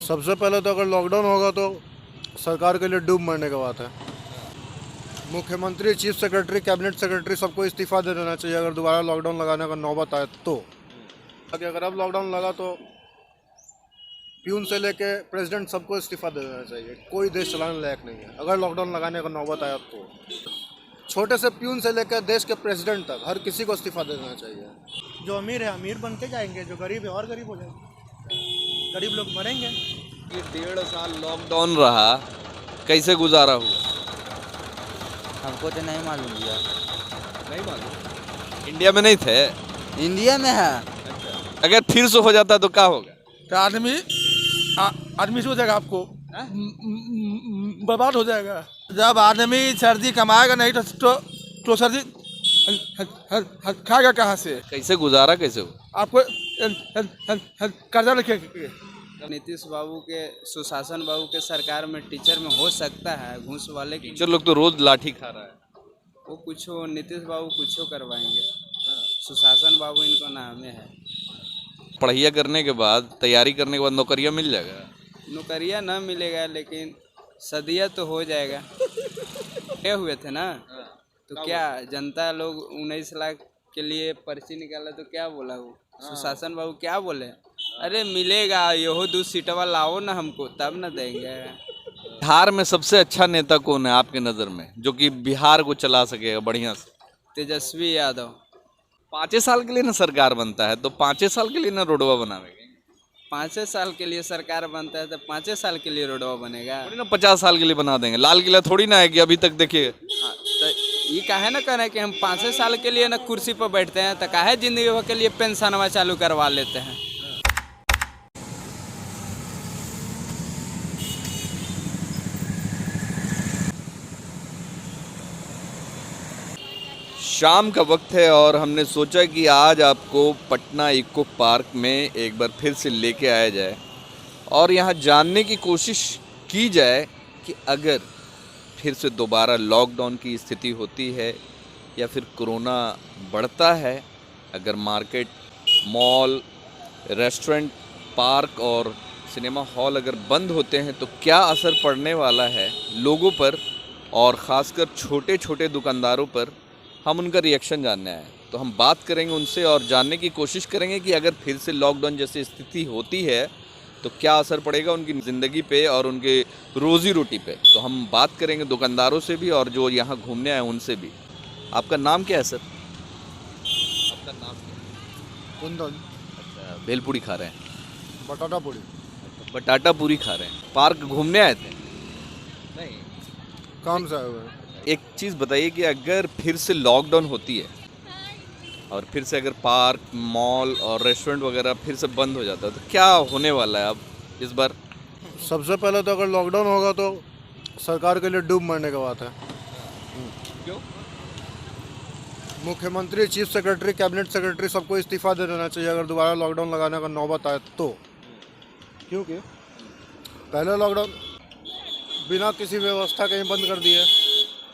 सबसे पहले तो अगर लॉकडाउन होगा तो सरकार के लिए डूब मरने की बात है। मुख्यमंत्री, चीफ सेक्रेटरी, कैबिनेट सेक्रेटरी सबको इस्तीफा दे देना चाहिए अगर दोबारा लॉकडाउन लगाने का नौबत आए तो। अगर अब लॉकडाउन लगा तो प्यून से लेके प्रेसिडेंट सबको इस्तीफा दे देना चाहिए। कोई देश चलाने लायक नहीं है अगर लॉकडाउन लगाने का नौबत आया तो। छोटे से प्यून से लेकर देश के प्रेसिडेंट तक हर किसी को इस्तीफा दे देना चाहिए। जो अमीर है अमीर बनते जाएंगे, जो गरीब है और गरीब हो जाएंगे, गरीब लोग मरेंगे। ये 1.5 साल लॉकडाउन रहा, कैसे गुजारा हुआ? हमको तो नहीं मालूम भैया। नहीं मालूम। इंडिया में नहीं थे? इंडिया में है। अगर फिर से हो जाता तो क्या होगा? तो आदमी से हो जाएगा, आपको बर्बाद हो जाएगा। जब आदमी सर्दी कमाएगा नहीं तो सर्दी खाएगा कहाँ से? कैसे गुजारा कैसे हो? आपको कर्जा लेके। नीतीश बाबू के, सुशासन बाबू के सरकार में टीचर में हो सकता है घूस वाले की। टीचर लोग तो रोज लाठी खा रहा है। वो कुछ नीतीश बाबू कुछ करवाएंगे। सुशासन बाबू इनको नामे है। पढ़ाई करने के बाद, तैयारी करने के बाद नौकरियां मिल जाएगा? नौकरियां ना मिलेगा लेकिन सदिया तो हो जाएगा। ये हुए थे ना, तो क्या जनता लोग 19 लाख के लिए पर्ची निकाला तो क्या बोला वो सुशासन बाबू? क्या बोले? अरे मिलेगा, यहो 2 सीटवा लाओ ना हमको तब ना देंगे। बिहार में सबसे अच्छा नेता कौन है आपके नज़र में, जो कि बिहार को चला सकेगा बढ़िया से? तेजस्वी यादव। 5 साल के लिए ना सरकार बनता है तो 5 साल के लिए ना रोडवा बनावेगा। 5 साल के लिए सरकार बनता है तो 5 साल के लिए रोडवा बनेगा। थोड़ी ना 50 साल के लिए बना देंगे। लाल किला थोड़ी ना है कि अभी तक देखिए। हाँ, तो ये काहे ना करें कि हम 5 साल के लिए ना कुर्सी पर बैठते हैं, तो काहे जिंदगी भर के लिए पेंशनवा चालू करवा लेते हैं। शाम का वक्त है और हमने सोचा कि आज आपको पटना इको पार्क में एक बार फिर से लेके आया जाए और यहाँ जानने की कोशिश की जाए कि अगर फिर से दोबारा लॉकडाउन की स्थिति होती है या फिर कोरोना बढ़ता है, अगर मार्केट, मॉल, रेस्टोरेंट, पार्क और सिनेमा हॉल अगर बंद होते हैं तो क्या असर पड़ने वाला है लोगों पर और ख़ासकर छोटे छोटे दुकानदारों पर। हम उनका रिएक्शन जानने आए तो हम बात करेंगे उनसे और जानने की कोशिश करेंगे कि अगर फिर से लॉकडाउन जैसी स्थिति होती है तो क्या असर पड़ेगा उनकी ज़िंदगी पे और उनके रोज़ी रोटी पे। तो हम बात करेंगे दुकानदारों से भी और जो यहाँ घूमने आए उनसे भी। आपका नाम क्या है सर? आपका नाम क्या है? कुंदन। अच्छा, भेलपूरी खा रहे हैं? बटाटा पूरी। बटाटा पूरी खा रहे हैं। पार्क घूमने आए थे? नहीं, काम से आए हुए हैं। एक चीज़ बताइए कि अगर फिर से लॉकडाउन होती है और फिर से अगर पार्क, मॉल और रेस्टोरेंट वगैरह फिर से बंद हो जाता है तो क्या होने वाला है अब इस बार? सबसे पहले तो अगर लॉकडाउन होगा तो सरकार के लिए डूब मरने की बात है। क्यों? मुख्यमंत्री, चीफ सेक्रेटरी, कैबिनेट सेक्रेटरी सबको इस्तीफा दे देना चाहिए अगर दोबारा लॉकडाउन लगाने का नौबत आए तो। क्योंकि पहले लॉकडाउन बिना किसी व्यवस्था के ही बंद कर दिए।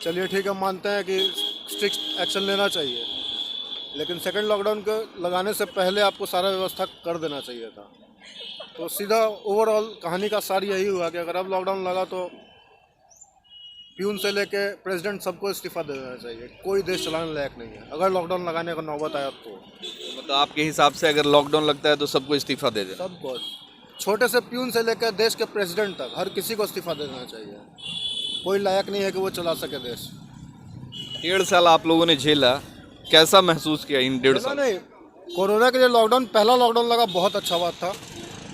चलिए ठीक है, मानते हैं कि स्ट्रिक्ट एक्शन लेना चाहिए, लेकिन सेकंड लॉकडाउन के लगाने से पहले आपको सारा व्यवस्था कर देना चाहिए था। तो सीधा ओवरऑल कहानी का सार यही हुआ कि अगर अब लॉकडाउन लगा तो प्यून से लेके प्रेसिडेंट सबको इस्तीफा दे देना चाहिए। कोई देश चलाने लायक नहीं है अगर लॉकडाउन लगाने का नौबत आया तो। मतलब आपके हिसाब से अगर लॉकडाउन लगता है तो सबको इस्तीफा दे देना? सबको, छोटे से प्यून से लेकर देश के प्रेसिडेंट तक हर किसी को इस्तीफा दे देना चाहिए। कोई लायक नहीं है कि वो चला सके देश। 1.5 साल आप लोगों ने झेला, कैसा महसूस किया इन 1.5 साल? नहीं, कोरोना के लिए लॉकडाउन, पहला लॉकडाउन लगा बहुत अच्छा बात था,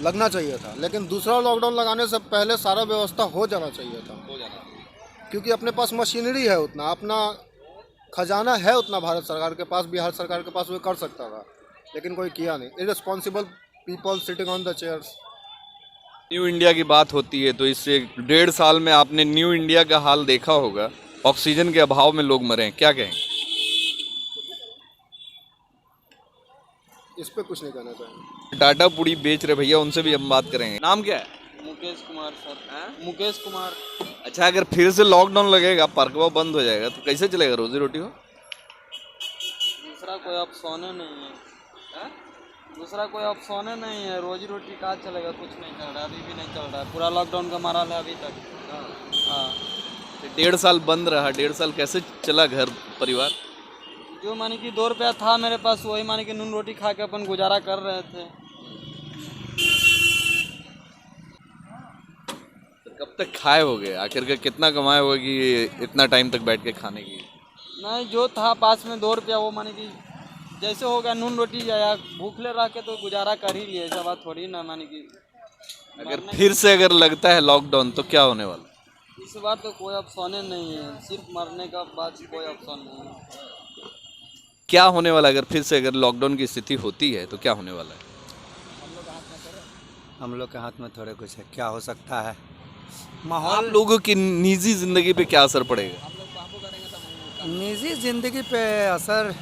लगना चाहिए था, लेकिन दूसरा लॉकडाउन लगाने से पहले सारा व्यवस्था हो जाना चाहिए था। क्योंकि अपने पास मशीनरी है उतना, अपना खजाना है उतना भारत सरकार के पास, बिहार सरकार के पास, वो कर सकता था, लेकिन कोई किया नहीं। Irresponsible people sitting on the chairs. New India की बात होती है तो इससे 1.5 साल में आपने न्यू इंडिया का हाल देखा होगा। ऑक्सीजन के अभाव में लोग मरे हैं, क्या कहेंगे? इस पे कुछ नहीं कहना चाहिए। टाटा पूरी बेच रहे भैया, उनसे भी हम बात करेंगे। नाम क्या है? मुकेश कुमार सर। मुकेश कुमार। अच्छा, अगर फिर से लॉकडाउन लगेगा, पार्कवा बंद हो जाएगा तो कैसे चलेगा रोजी रोटी हो? दूसरा कोई ऑप्शन नहीं है। दूसरा कोई ऑप्शन ही नहीं है, रोजी रोटी कहाँ चलेगा, कुछ नहीं चल रहा है, अभी भी नहीं चल रहा है, पूरा लॉकडाउन का मारा है अभी तक। हाँ, 1.5 साल बंद रहा, 1.5 साल कैसे चला घर परिवार? जो माने कि 2 रुपया था मेरे पास, वही माने कि नून रोटी खा के अपन गुजारा कर रहे थे। तो कब तक खाए होगे, आखिर का कितना कमाए होगे कि इतना टाइम तक बैठ के खाने की? नहीं, जो था पास में 2 रुपया, वो माने कि जैसे हो गया नून रोटी या भूखले रह के तो गुजारा कर ही लिए, ऐसा बात थोड़ी ना माने कि। अगर फिर से अगर लगता है लॉकडाउन तो क्या होने वाला? इस बार तो कोई ऑप्शन ही नहीं है, सिर्फ मरने का बाद कोई ऑप्शन नहीं है। क्या होने वाला अगर फिर से अगर लॉकडाउन की स्थिति होती है तो क्या होने वाला है? हम लोग के हाथ में थोड़े कुछ है, क्या हो सकता है। आप माहौल लोगों की निजी जिंदगी पे क्या असर पड़ेगा? निजी ज़िंदगी पे असर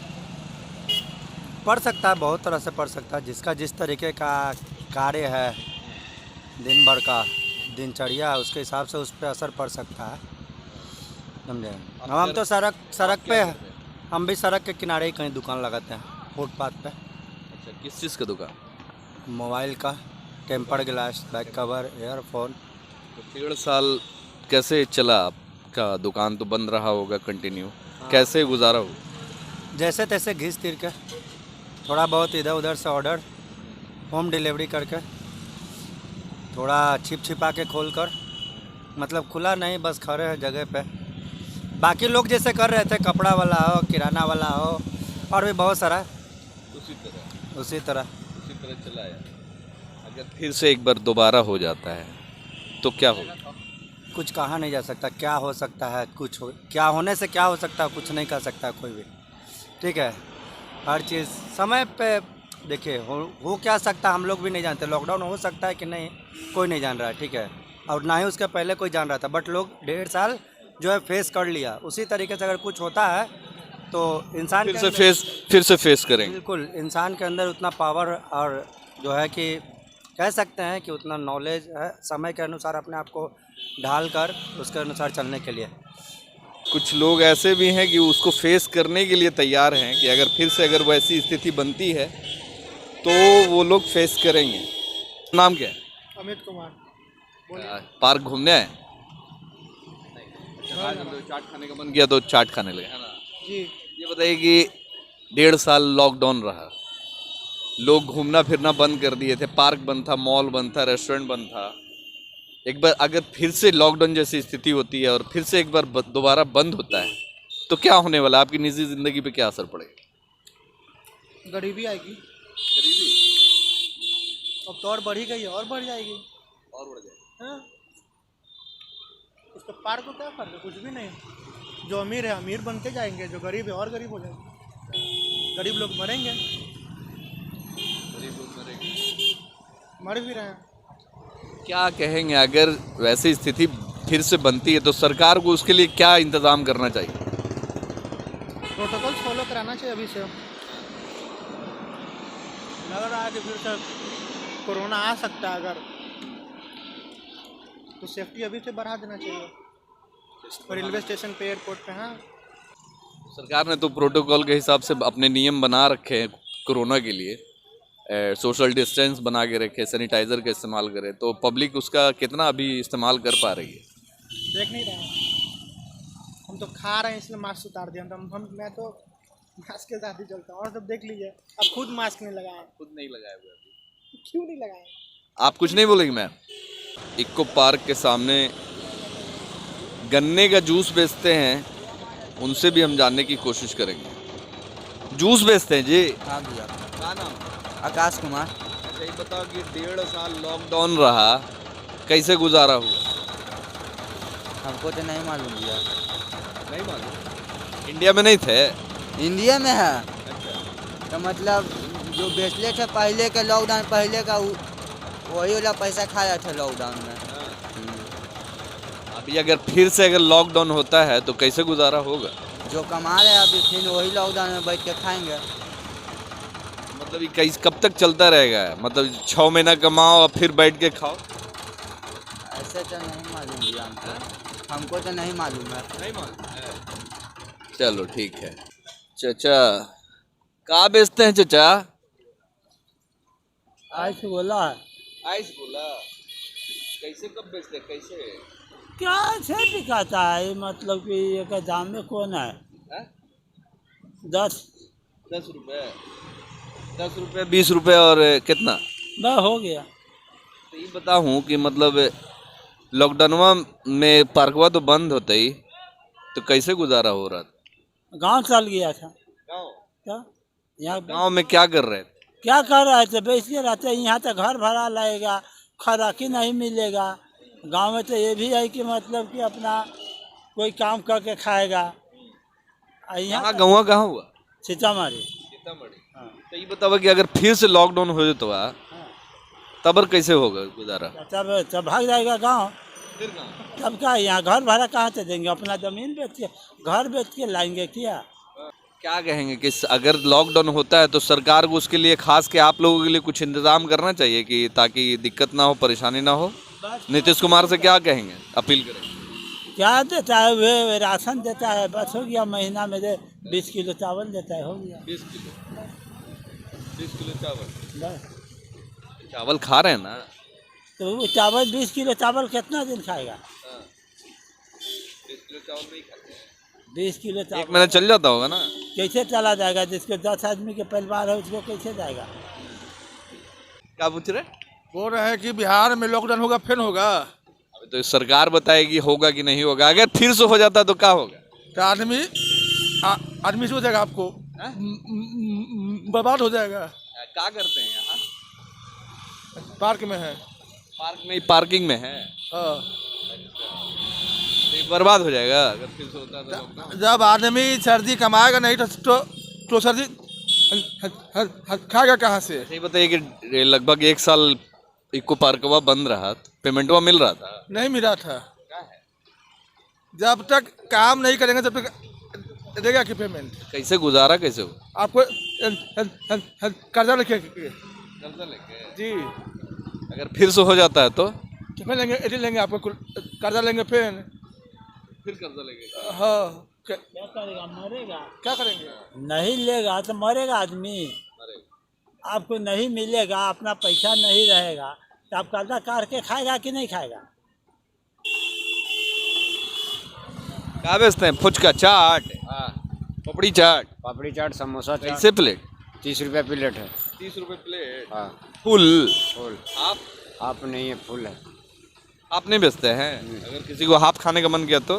पड़ सकता है, बहुत तरह से पड़ सकता है। जिसका जिस तरीके का कार्य है, दिन भर का दिनचर्या है, उसके हिसाब से उस पर असर पड़ सकता है, समझे। हम तो सड़क पे, हम भी सड़क के किनारे ही कहीं दुकान लगाते हैं, फुटपाथ पे। अच्छा, किस चीज़ का दुकान? मोबाइल का, temper glass, back cover, earphone. तो 1.5 साल कैसे चला आपका दुकान? तो बंद रहा होगा कंटिन्यू, कैसे गुजारा हो? जैसे तैसे घिस तीर के, थोड़ा बहुत इधर उधर से ऑर्डर, होम डिलीवरी करके, थोड़ा छिप छिपा के खोल कर, मतलब खुला नहीं, बस खड़े हैं जगह पे। बाकी लोग जैसे कर रहे थे, कपड़ा वाला हो, किराना वाला हो, और भी बहुत सारा उसी तरह चला है। अगर फिर से एक बार दोबारा हो जाता है तो क्या होगा? कुछ कहा नहीं जा सकता, क्या हो सकता है, कुछ हो, क्या होने से क्या हो सकता है, कुछ नहीं कर सकता कोई भी, ठीक है। हर चीज़ समय पे देखिए, हो क्या सकता हम लोग भी नहीं जानते। लॉकडाउन हो सकता है कि नहीं, कोई नहीं जान रहा है, ठीक है, और ना ही उसके पहले कोई जान रहा था, बट लोग 1.5 साल जो है फेस कर लिया। उसी तरीके से अगर कुछ होता है तो इंसान फिर से फेस करेंगे। बिल्कुल, इंसान के अंदर उतना पावर और जो है कि कह सकते हैं कि उतना नॉलेज है, समय के अनुसार अपने आप को ढाल कर उसके अनुसार चलने के लिए। कुछ लोग ऐसे भी हैं कि उसको फेस करने के लिए तैयार हैं कि अगर फिर से अगर वैसी स्थिति बनती है तो वो लोग फेस करेंगे। नाम क्या है? अमित कुमार। पार्क घूमने आए? चाट खाने का मन किया तो चाट खाने लगे, है ना? जी। ये बताइए कि 1.5 साल लॉकडाउन रहा, लोग घूमना फिरना बंद कर दिए थे, पार्क बंद था, मॉल बंद था, रेस्टोरेंट बंद था। एक बार अगर फिर से लॉकडाउन जैसी स्थिति होती है और फिर से एक बार दोबारा बंद होता है तो क्या होने वाला? आपकी निजी जिंदगी पे क्या असर पड़ेगा? गरीबी आएगी। गरीबी अब तो और बढ़ ही गई है, और बढ़ जाएगी। और बढ़ जाएगी। हाँ, उसके पार को क्या फर्क है? कुछ भी नहीं। जो अमीर है अमीर बनते जाएंगे, जो गरीब है और गरीब हो जाएंगे। गरीब लोग मरेंगे, गरीब लोग मरेंगे। मर भी रहे हैं। क्या कहेंगे अगर वैसी स्थिति फिर से बनती है तो सरकार को उसके लिए क्या इंतजाम करना चाहिए? प्रोटोकॉल फॉलो कराना चाहिए अभी से। लग रहा है कि फिर से कोरोना आ सकता है, अगर तो सेफ्टी अभी से बढ़ा देना चाहिए। रेलवे स्टेशन पे, एयरपोर्ट पे। हाँ, सरकार ने तो प्रोटोकॉल के हिसाब से अपने नियम बना रखे हैं कोरोना के लिए, सोशल डिस्टेंस बना के रखे, सैनिटाइज़र का इस्तेमाल करे, तो पब्लिक उसका कितना अभी इस्तेमाल कर पा रही है? देख नहीं रहे हैं। हम तो खा रहे हैं इसलिए मास्क उतार दिया। मैं तो मास्क के साथ ही चलता हूँ। और सब देख लीजिए, अब खुद मास्क नहीं लगाए। खुद नहीं लगाए हुए अभी। क्यों नहीं लगाए? आप कुछ नहीं बोलेंगे? मैं इको पार्क के सामने गन्ने का जूस बेचते हैं, उनसे भी हम जानने की कोशिश करेंगे। जूस बेचते हैं जी? हाँ भैया। क्या नाम? आकाश कुमार। अच्छा, ये बताओ कि 1.5 साल लॉकडाउन रहा, कैसे गुजारा हुआ? हमको तो नहीं मालूम भैया। नहीं मालूम? इंडिया में नहीं थे? इंडिया में है अच्छा। तो मतलब जो बेचले थे पहले के लॉकडाउन पहले का, वही वाला पैसा खाया था लॉकडाउन में। अभी अगर फिर से अगर लॉकडाउन होता है तो कैसे गुजारा होगा? जो कमा रहे हैं अभी फिर वही लॉकडाउन में बैठ के खाएंगे। मतलब ये कैसे कब तक चलता रहेगा? मतलब 6 महीना कमाओ और फिर बैठ के खाओ? ऐसे तो नहीं मालूम भैया हमको तो नहीं मालूम है। नहीं मालूम। चलो ठीक है। चाचा कहाँ बेचते हैं चाचा? आइस बोला है आइस गोला कैसे कब बेचते कैसे क्या से दिखाता है ये मतलब कि ये का दाम में कौन है हाँ? 10 10 रुपए 10 रुपए 20 रुपए और कितना बस हो गया। तो ये बताऊँ कि मतलब लॉकडाउन में पार्कवा तो बंद होता ही तो कैसे गुजारा हो रहा था गांव चल गया था गाँव तो यहाँ गाँव में क्या कर रहे थे क्या कर रहे थे, बेच के रहते। यहाँ तो घर भरा लगेगा, खुराकी नहीं मिलेगा। गांव में तो ये भी है कि मतलब कि अपना कोई काम करके खाएगा। यहाँ यहाँ गाँव कहाँ हुआ सीतामढ़ी। सीतामढ़ी हाँ। तो ये बतावा कि अगर फिर से लॉकडाउन हो जाता हुआ तब कैसे होगा गुजारा तब भाग जाएगा गांव। फिर गाँव तब क्या यहाँ घर भाड़ा कहाँ से देंगे, अपना जमीन बेच के घर बेच के लाएंगे क्या। क्या कहेंगे कि अगर लॉकडाउन होता है तो सरकार को उसके लिए खास के आप लोगों के लिए कुछ इंतजाम करना चाहिए कि ताकि दिक्कत ना हो परेशानी ना हो नीतीश कुमार से क्या कहेंगे अपील करेंगे क्या देता है वे राशन देता है, बस हो गया। महीना में 20 किलो चावल देता है, हो गया 20 किलो चावल बस। चावल खा रहे हैं ना तो वो चावल 20 किलो चावल कितना दिन खाएगा। 20 किलो चावल नहीं खाते 20 किलो एक चावल महीना चल जाता होगा ना कैसे चला जाएगा, जिसको 10 आदमी के परिवार है उसको कैसे जाएगा। क्या पूछ रहे बोल रहे हैं कि बिहार में लॉकडाउन होगा फिर होगा अभी तो सरकार बताएगी होगा कि नहीं होगा अगर फिर से हो जाता तो क्या होगा तो आदमी से हो जाएगा आपको बर्बाद हो जाएगा। क्या करते हैं यहाँ पार्क में है पार्क में पार्किंग में है हाँ। तो ये बर्बाद हो जाएगा अगर फिर से होता तो lockdown। जब आदमी सर्दी कमाएगा नहीं तो सर्दी खाएगा कहाँ से। नहीं बताइए कि लगभग 1 साल इको पार्कवा बंद रहा पेमेंटवा मिल रहा था नहीं मिला था। जब तक काम नहीं करेंगे तब तक देगा कि पेमेंट। कैसे गुजारा कैसे हो आपको कर्जा लेके कर्जा लेके जी अगर फिर से हो जाता है तो कितने लेंगे 80 लेंगे आपको कर्जा लेंगे फिर कर्जा लेंगे हाँ क्या करेगा, मरेगा। क्या करेंगे नहीं लेगा तो मरेगा आदमी। आपको नहीं मिलेगा, अपना पैसा नहीं रहेगा तो आप कर्जा काट के खाएगा कि नहीं खाएगा। क्या बेचते हैं फुचका चाट पपड़ी चाट पापड़ी चाट समोसा चाट कैसे प्लेट 30 रुपया प्लेट है। 30 रुपए प्लेट हाँ फुल फुल आप हाफ नहीं है फुल है। आप नहीं बेचते हैं अगर किसी को हाफ खाने का मन किया तो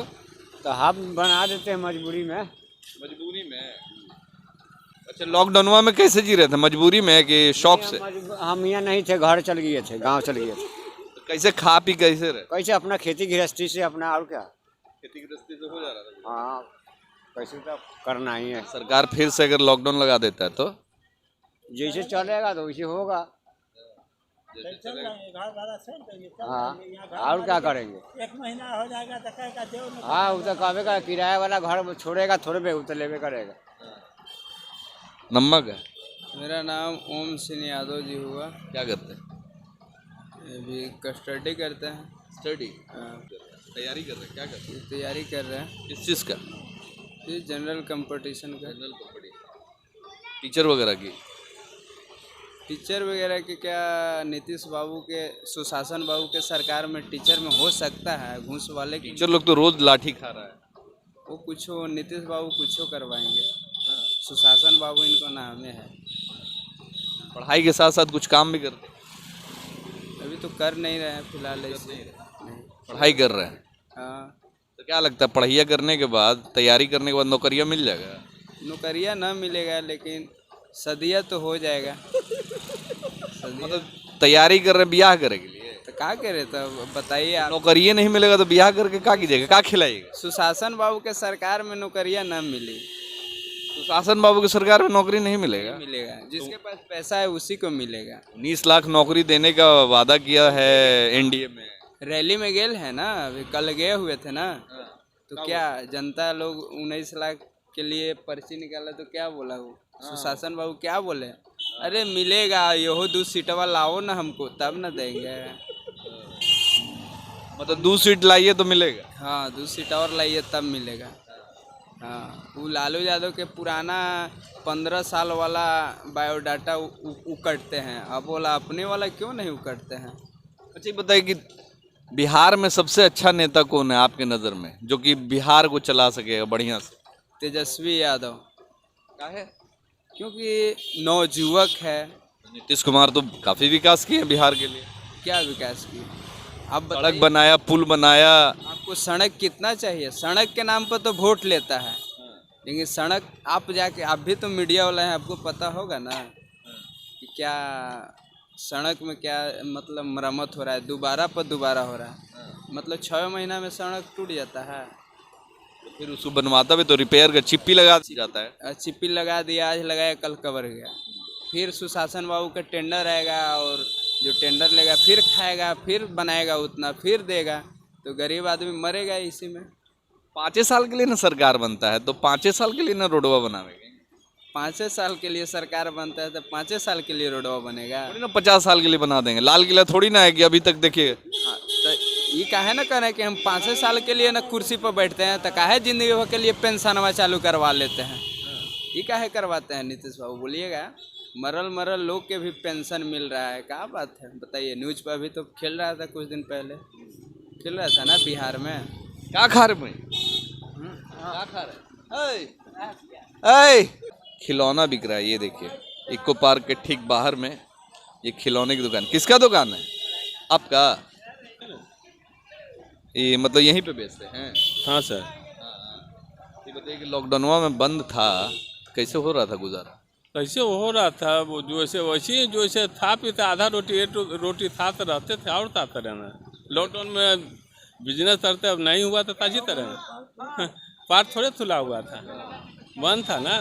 हाफ बना देते हैं मजबूरी में। मजबूरी में अच्छा लॉकडाउन में कैसे जी रहे थे मजबूरी में कि शौक से हम यहाँ नहीं थे, घर चल गए थे, गांव चल गए थे। तो कैसे खा पी कैसे रहे कैसे अपना खेती गृहस्थी से अपना और क्या। खेती गृहस्थी से हो जा रहा था हाँ कैसे तो करना ही है। सरकार फिर से अगर लॉकडाउन लगा देता है तो जैसे चलेगा तो वैसे होगा। हाँ और क्या करेंगे। 1 महीना हो जाएगा तो कहेगा देव न। हाँ वो तो कहे का किराया वाला घर छोड़ेगा थोड़े पे, वो तो लेवे करेगा। नमक है मेरा नाम ओम सिंह यादव जी हुआ। क्या करते हैं अभी कस्टडी करते हैं। स्टडी तैयारी कर रहे हैं क्या करते हैं तैयारी कर रहे हैं किस चीज़ का ये जनरल कंपटीशन का। जनरल कॉम्पिटिशन टीचर वगैरह की टीचर वगैरह के क्या नीतीश बाबू के सुशासन बाबू के सरकार में टीचर में हो सकता है घूस वाले की। टीचर लोग तो रोज लाठी खा रहा है वो कुछ नीतीश बाबू कुछ करवाएंगे। सुशासन बाबू इनको नामे है। पढ़ाई के साथ साथ कुछ काम भी करते हैं अभी तो कर नहीं रहे हैं फिलहाल ऐसे नहीं। पढ़ाई कर रहे हैं हाँ तो क्या लगता है पढ़ाई करने के बाद तैयारी करने के बाद नौकरियां मिल जाएगा नौकरियां ना मिलेगा लेकिन सदिया तो हो जाएगा। मतलब तैयारी कर रहे हैं ब्याह करे के लिए तो क्या करे तो बताइए आप। नौकरियां नहीं मिलेगा तो ब्याह करके क्या कीजिएगा क्या खिलाइएगा सुशासन बाबू के सरकार में नौकरियां ना मिली तो शासन बाबू की सरकार में नौकरी नहीं मिलेगा मिलेगा जिसके पास पैसा है उसी को मिलेगा। 19 लाख नौकरी देने का वादा किया है एनडीए में रैली में गेल है ना अभी कल गए हुए थे ना तो क्या जनता लोग 19 लाख के लिए पर्ची निकाला तो क्या बोला वो सुशासन बाबू क्या बोले अरे मिलेगा यहो 2 सीटवा लाओ ना हमको तब ना देंगे। मतलब 2 सीट लाइए तो मिलेगा हाँ 2 सीट और लाइए तब मिलेगा। हाँ, वो लालू यादव के पुराना 15 साल वाला बायोडाटा उकटते हैं, अब बोला अपने वाला क्यों नहीं उकटते हैं। अच्छा ये बताइए कि बिहार में सबसे अच्छा नेता कौन है आपके नज़र में, जो कि बिहार को चला सकेगा बढ़िया से? तेजस्वी यादव, क्या है? क्योंकि नवजुवक है। नीतीश कुमार तो काफ़ी विकास किए हैं बिहार के लिए, क्या विकास की अब सड़क बताइए, बनाया, पुल बनाया। आपको सड़क कितना चाहिए? सड़क के नाम पर तो वोट लेता है, लेकिन सड़क आप जाके, आप भी तो मीडिया वाला है, आपको पता होगा ना कि क्या सड़क में क्या मतलब मरम्मत हो रहा है, दोबारा हो रहा है। मतलब 6 महीना में सड़क टूट जाता है। तो फिर उसको बनवाता भी तो रिपेयर का चिप्पी लगा दी जाता है। चिप्पी लगा दिया, आज लगाया कल कवर गया। फिर सुशासन बाबू का टेंडर आएगा और जो टेंडर लेगा फिर खाएगा, फिर बनाएगा उतना, फिर देगा, तो गरीब आदमी मरेगा इसी में। 5 साल के लिए ना सरकार बनता है तो 5 साल के लिए ना रोडवा बनावेंगे, 5 साल के लिए सरकार बनता है तो 5 साल के लिए रोडवा बनेगा। थोड़ी ना 50 साल के लिए बना देंगे। लाल किला थोड़ी ना है कि अभी तक देखिए। हाँ, तो ये काहे ना करें कि हम 5 साल के लिए ना कुर्सी पर बैठते हैं, तो काहे जिंदगी भर के लिए पेंशनवा चालू करवा लेते हैं। ये काहे करवाते हैं नीतीश बाबू, बोलिएगा। मरल लोग के भी पेंशन मिल रहा है, क्या बात है बताइए। न्यूज पर अभी तो खेल रहा था, कुछ दिन पहले खेल रहा था ना बिहार में। क्या खा रहे भाई? क्या खा रहे? ऐ खिलौना बिक रहा है, ये देखिए इको पार्क के ठीक बाहर में ये खिलौने की दुकान। किसका दुकान है? आपका? ये मतलब यहीं पे बेचते हैं? हाँ सर। ये बताइए कि लॉकडाउनवा में बंद था, कैसे हो रहा था गुजारा? कैसे हो रहा था वो, जैसे वैसे ही जैसे था पीता, आधा रोटी एक रोटी था तो रहते थे, और था तरह ना। लॉकडाउन में बिजनेस करते, अब नहीं हुआ तो ताजी तरह पार्ट थोड़े खुला हुआ था, बंद था ना।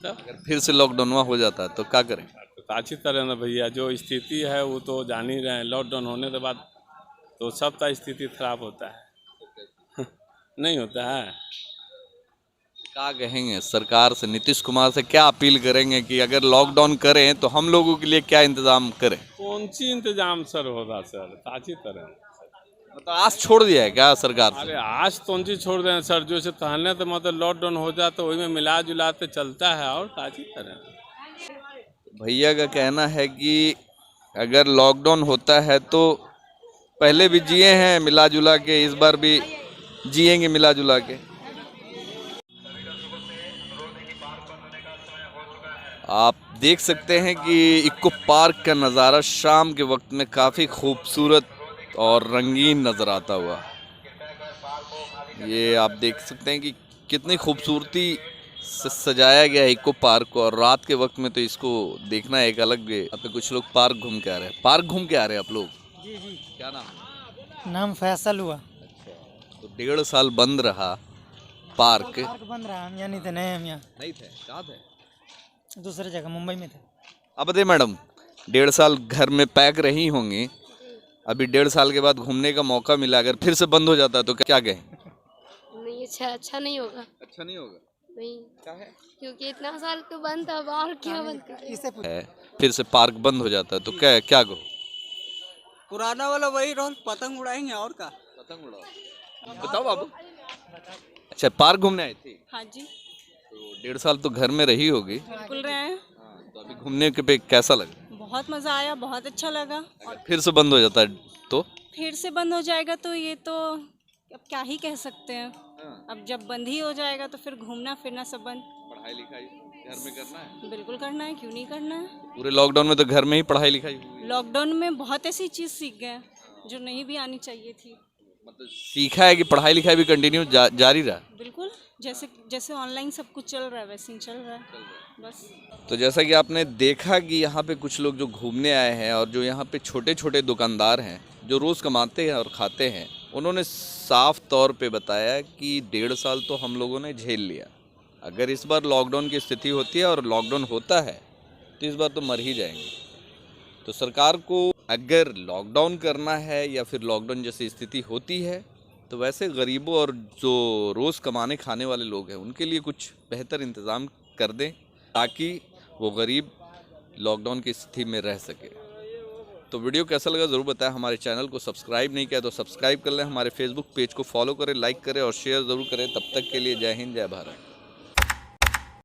तो अगर फिर से लॉकडाउनवा हो जाता तो क्या करें? ताजी तरह ना भैया, जो स्थिति है वो तो जान ही रहे हैं। लॉकडाउन होने के बाद तो सबका स्थिति खराब होता है नहीं होता है। क्या कहेंगे सरकार से, नीतीश कुमार से क्या अपील करेंगे कि अगर लॉकडाउन करें तो हम लोगों के लिए क्या इंतजाम करें? कौन सी इंतजाम सर होगा सर, ताजी तरह। मतलब आस छोड़ दिया है क्या सरकार से? अरे आज कौन सी छोड़ दें सर, जो से कहने तो मतलब लॉकडाउन हो जाए तो वही में मिला जुला के चलता है, और ताजी तरह। भैया का कहना है कि अगर लॉकडाउन होता है तो पहले भी जिए हैं मिला जुला के, इस बार भी जिएंगे मिला जुला के। आप देख सकते हैं कि इको पार्क का नज़ारा शाम के वक्त में काफ़ी खूबसूरत और रंगीन नज़र आता हुआ। ये आप देख सकते हैं कि कितनी खूबसूरती से सजाया गया है इको पार्क को, और रात के वक्त में तो इसको देखना एक अलग। अब पे कुछ लोग पार्क घूम के आ रहे हैं। पार्क घूम के आ रहे हैं आप लोग? जी जी। क्या नाम? नाम फैसल हुआ। तो 1.5 साल बंद रहा पार्क। पार्क बंद रहा, हम यहाँ नहीं थे, नहीं हम यहाँ नहीं थे, कहाँ थे? दूसरे जगह मुंबई में थे। अब बताइए मैडम, 1.5 साल घर में पैक रही होंगी, अभी 1.5 साल के बाद घूमने का मौका मिला, अगर फिर से बंद हो जाता है तो क्या कहें? नहीं, अच्छा नहीं होगा। अच्छा नहीं होगा? नहीं, क्या है? क्योंकि इतना साल तो बंद था, और क्या बंद करें। है फिर से पार्क बंद हो जाता है तो क्या क्या कहो? पुराना वाला वही रोल, पतंग उड़ाएंगे और का। पतंग उड़ाओ। बताओ बाबू। अच्छा पार्क घूमने आई थी? हाँ जी, तो 1.5 साल तो घर में रही होगी। बिल्कुल रहे हैं। तो अभी घूमने के पे कैसा लगा? बहुत मज़ा आया, बहुत अच्छा लगा। अगर फिर से बंद हो जाता है तो? फिर से बंद हो जाएगा तो ये तो अब क्या ही कह सकते हैं। अब जब बंद ही हो जाएगा तो फिर घूमना फिरना सब बंद। पढ़ाई लिखाई घर में करना है? बिल्कुल करना है, क्यों नहीं करना है। पूरे लॉकडाउन में तो घर में ही पढ़ाई लिखाई हुई। लॉकडाउन में बहुत ऐसी चीज़ सीख गए जो नहीं भी आनी चाहिए थी। मतलब सीखा है कि पढ़ाई लिखाई भी कंटिन्यू जारी रहा? बिल्कुल, जैसे जैसे ऑनलाइन सब कुछ चल रहा है वैसे ही चल रहा है बस। तो जैसा कि आपने देखा कि यहाँ पे कुछ लोग जो घूमने आए हैं और जो यहाँ पे छोटे छोटे दुकानदार हैं जो रोज़ कमाते हैं और खाते हैं, उन्होंने साफ तौर पे बताया कि 1.5 साल तो हम लोगों ने झेल लिया। अगर इस बार लॉकडाउन की स्थिति होती है और लॉकडाउन होता है तो इस बार तो मर ही जाएंगे। तो सरकार को अगर लॉकडाउन करना है या फिर लॉकडाउन जैसी स्थिति होती है तो वैसे गरीबों और जो रोज़ कमाने खाने वाले लोग हैं उनके लिए कुछ बेहतर इंतज़ाम कर दें ताकि वो गरीब लॉकडाउन की स्थिति में रह सके। तो वीडियो कैसा लगा ज़रूर बताएं। हमारे चैनल को सब्सक्राइब नहीं किया तो सब्सक्राइब कर लें, हमारे फेसबुक पेज को फॉलो करें, लाइक करें और शेयर ज़रूर करें। तब तक के लिए जय हिंद, जय भारत।